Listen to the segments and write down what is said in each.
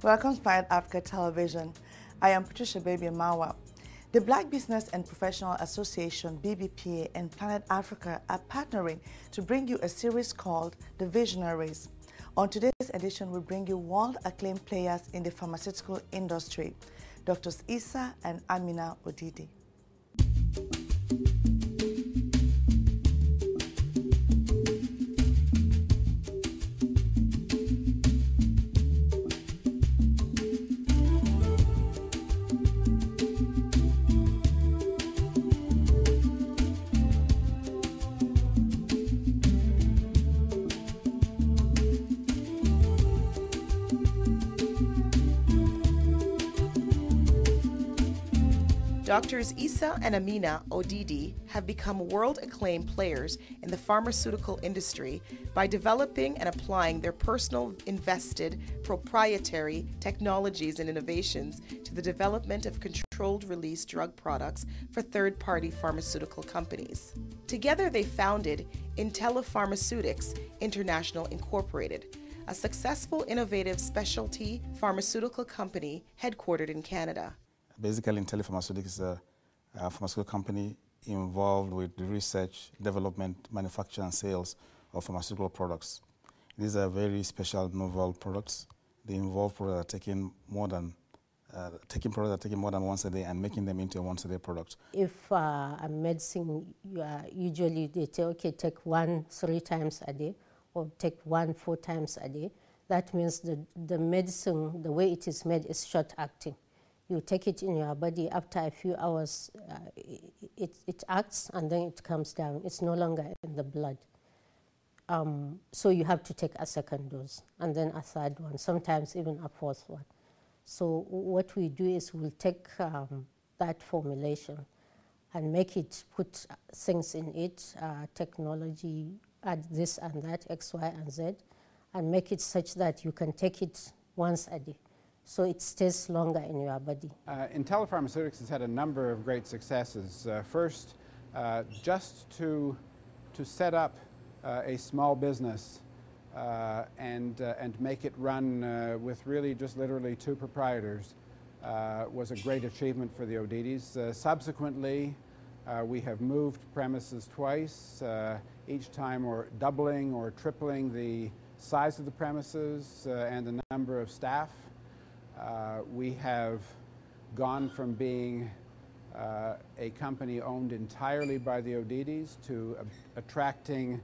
Welcome to Planet Africa Television. I am Patricia Baby Mawa. The Black Business and Professional Association, BBPA, and Planet Africa are partnering to bring you a series called The Visionaries. On today's edition, we bring you world-acclaimed players in the pharmaceutical industry, Drs. Issa and Amina Odidi. Drs. Issa and Amina Odidi have become world-acclaimed players in the pharmaceutical industry by developing and applying their personal invested proprietary technologies and innovations to the development of controlled-release drug products for third-party pharmaceutical companies. Together, they founded Intellipharmaceutics International Incorporated, a successful, innovative specialty pharmaceutical company headquartered in Canada. Basically, Intellipharmaceutics is a pharmaceutical company involved with the research, development, manufacture, and sales of pharmaceutical products. These are very special, novel products. They involve products that are taken more than once a day and making them into a once-a-day product. If a medicine, usually they say, okay, take one 3 times a day or take one 4 times a day. That means the medicine, the way it is made, is short-acting. You take it in your body, after a few hours, it acts and then it comes down. It's no longer in the blood. So you have to take a second dose and then a third one, sometimes even a 4th one. So what we do is we'll take that formulation and make it, put things in it, technology, add this and that, X, Y, and Z, and make it such that you can take it once a day, so it stays longer in your body. Intell Pharmaceutics has had a number of great successes. First, just to set up a small business and make it run with really just literally 2 proprietors was a great achievement for the Odidis. Subsequently, we have moved premises twice, each time or doubling or tripling the size of the premises and the number of staff. We have gone from being a company owned entirely by the Odidis to attracting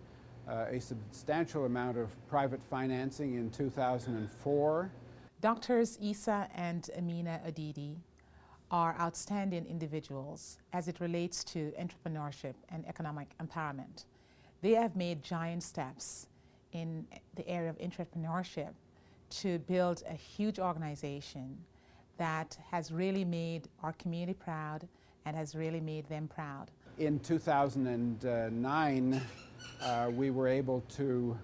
a substantial amount of private financing in 2004. Drs. Issa and Amina Odidi are outstanding individuals as it relates to entrepreneurship and economic empowerment. They have made giant steps in the area of entrepreneurship to build a huge organization that has really made our community proud and has really made them proud. In 2009, we were able to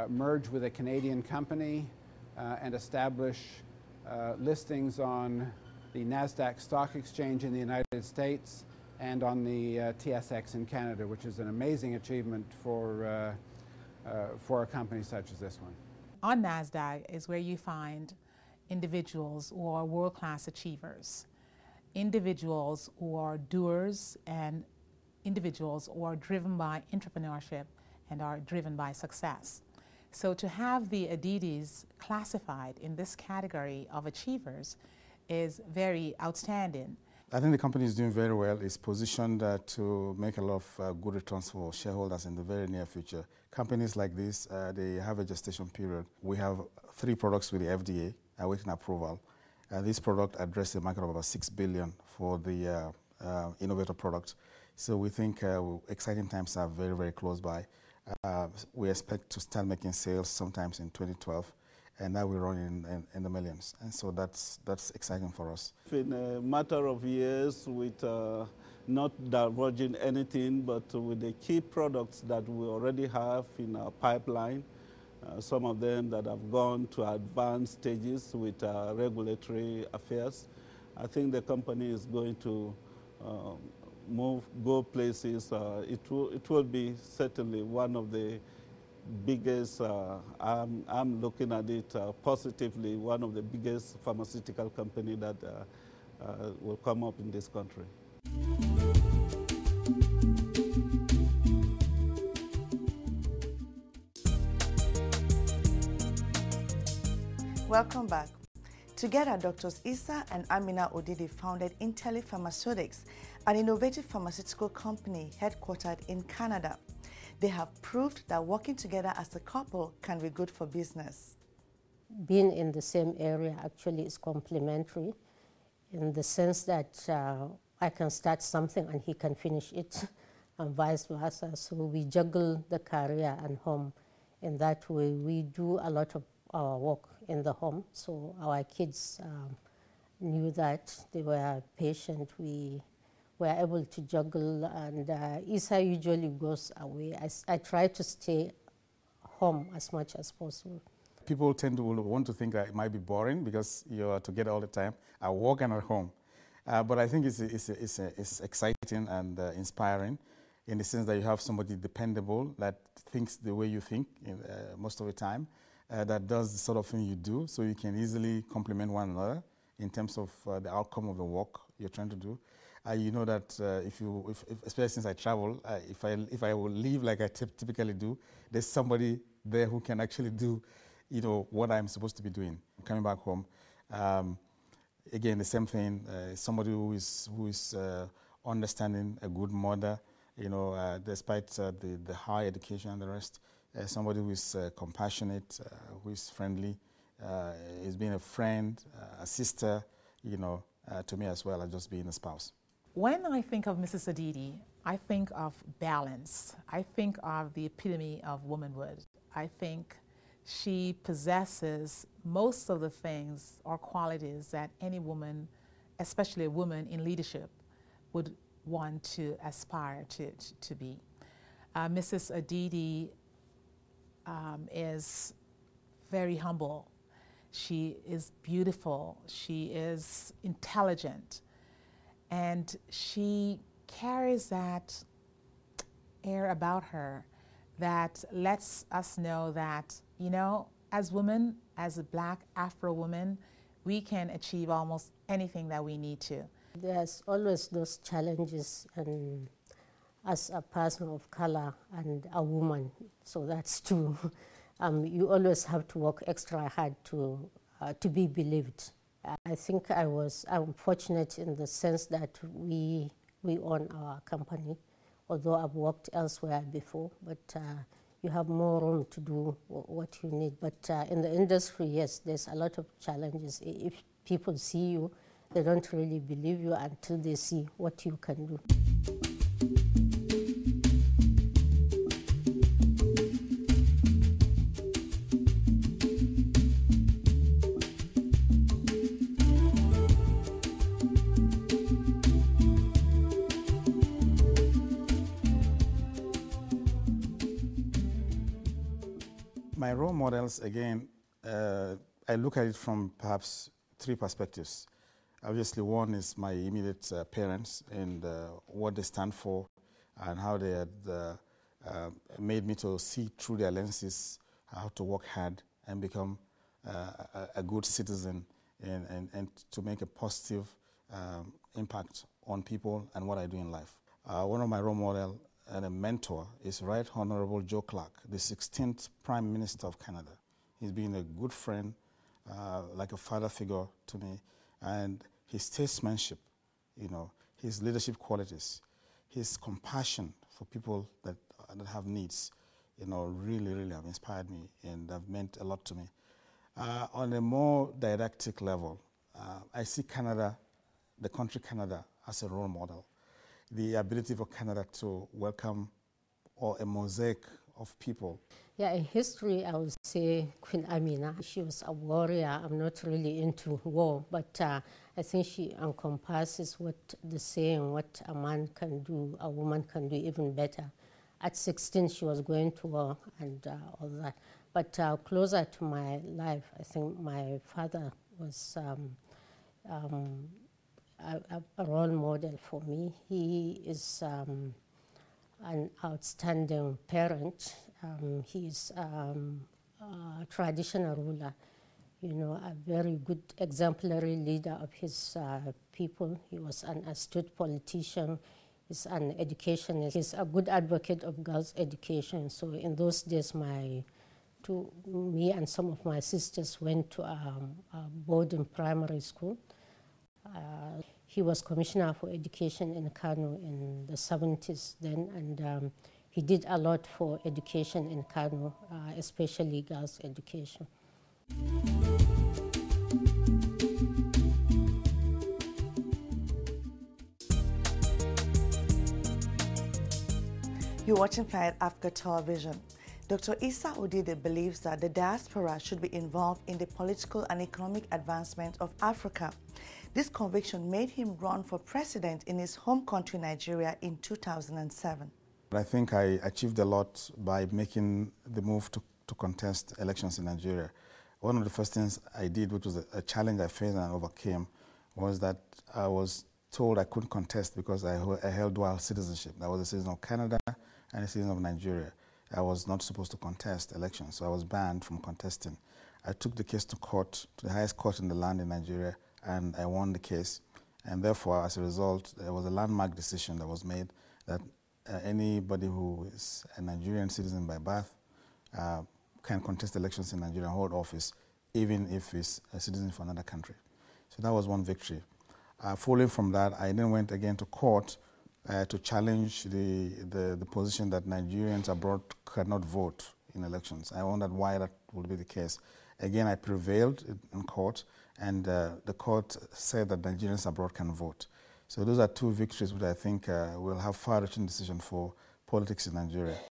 merge with a Canadian company and establish listings on the NASDAQ stock exchange in the United States and on the TSX in Canada, which is an amazing achievement for a company such as this one. On NASDAQ is where you find individuals who are world-class achievers, individuals who are doers, and individuals who are driven by entrepreneurship and are driven by success. So to have the Odidis classified in this category of achievers is very outstanding. I think the company is doing very well. It's positioned to make a lot of good returns for shareholders in the very near future. Companies like this, they have a gestation period. We have 3 products with the FDA awaiting approval. This product addresses a market of about $6 billion for the innovator product. So we think exciting times are very, very close by. We expect to start making sales sometimes in 2012. And now we run in the millions, and so that's exciting for us. In a matter of years, with not divulging anything, but with the key products that we already have in our pipeline, some of them that have gone to advanced stages with regulatory affairs, I think the company is going to go places. It will be certainly one of the biggest, I'm looking at it positively, one of the biggest pharmaceutical company that will come up in this country. Welcome back. Together, Drs. Issa and Amina Odidi founded Intellipharmaceutics, an innovative pharmaceutical company headquartered in Canada. They have proved that working together as a couple can be good for business. Being in the same area actually is complementary in the sense that I can start something and he can finish it and vice versa. So we juggle the career and home. In that way, we do a lot of our work in the home. So our kids knew that. They were patient. We were able to juggle, and Issa usually goes away. I try to stay home as much as possible. People tend to want to think that it might be boring because you're together all the time, at work and at home. But I think it's exciting and inspiring in the sense that you have somebody dependable that thinks the way you think most of the time, that does the sort of thing you do, so you can easily complement one another in terms of the outcome of the work you're trying to do. You know that especially since I travel, if I will leave like I typically do, there's somebody there who can actually do, what I'm supposed to be doing. Coming back home, again, the same thing. Somebody who is understanding, a good mother, despite the high education and the rest. Somebody who is compassionate, who is friendly, is being a friend, a sister, to me as well as just being a spouse. When I think of Mrs. Odidi, I think of balance. I think of the epitome of womanhood. I think she possesses most of the things or qualities that any woman, especially a woman in leadership, would want to aspire to be. Mrs. Odidi is very humble. She is beautiful. She is intelligent. And she carries that air about her that lets us know that, as women, as a Black Afro woman, we can achieve almost anything that we need to. There's always those challenges, and as a person of color and a woman, so that's true. You always have to work extra hard to be believed. I think I'm fortunate in the sense that we own our company, although I've worked elsewhere before, but you have more room to do what you need. But in the industry, yes, there's a lot of challenges. If people see you, they don't really believe you until they see what you can do. My role models, again, I look at it from perhaps three perspectives. Obviously, one is my immediate parents and what they stand for and how they had made me to see through their lenses how to work hard and become a good citizen and to make a positive impact on people and what I do in life. One of my role models and a mentor is Right Honorable Joe Clark, the 16th Prime Minister of Canada. He's been a good friend, like a father figure to me, and his statesmanship, his leadership qualities, his compassion for people that have needs, really, really have inspired me and have meant a lot to me. On a more didactic level, I see Canada, the country Canada, as a role model. The ability for Canada to welcome a mosaic of people. Yeah, in history, I would say Queen Amina. She was a warrior. I'm not really into war, but I think she encompasses what the saying, what a man can do, a woman can do even better. At 16, she was going to war and all that. But closer to my life, I think my father was a role model for me. He is an outstanding parent. he's a traditional ruler, you know, a very good exemplary leader of his people. He was an astute politician. He's an educationist. He's a good advocate of girls' education. So in those days, me and some of my sisters went to a boarding primary school. He was commissioner for education in Kano in the 70s then, and he did a lot for education in Kano, especially girls' education. You're watching Planet Africa Television. Dr. Issa Odidi believes that the diaspora should be involved in the political and economic advancement of Africa. This conviction made him run for president in his home country, Nigeria, in 2007. I think I achieved a lot by making the move to contest elections in Nigeria. One of the first things I did, which was a challenge I faced and overcame, was that I was told I couldn't contest because I held dual citizenship. I was a citizen of Canada and a citizen of Nigeria. I was not supposed to contest elections, so I was banned from contesting. I took the case to court, to the highest court in the land in Nigeria, and I won the case. And therefore, as a result, there was a landmark decision that was made that anybody who is a Nigerian citizen by birth can contest elections in Nigeria and hold office, even if he's a citizen for another country. So that was one victory. Following from that, I then went again to court to challenge the position that Nigerians abroad cannot vote in elections. I wondered why that would be the case. Again, I prevailed in court, and the court said that Nigerians abroad can vote. So those are two victories which I think will have far-reaching decision for politics in Nigeria.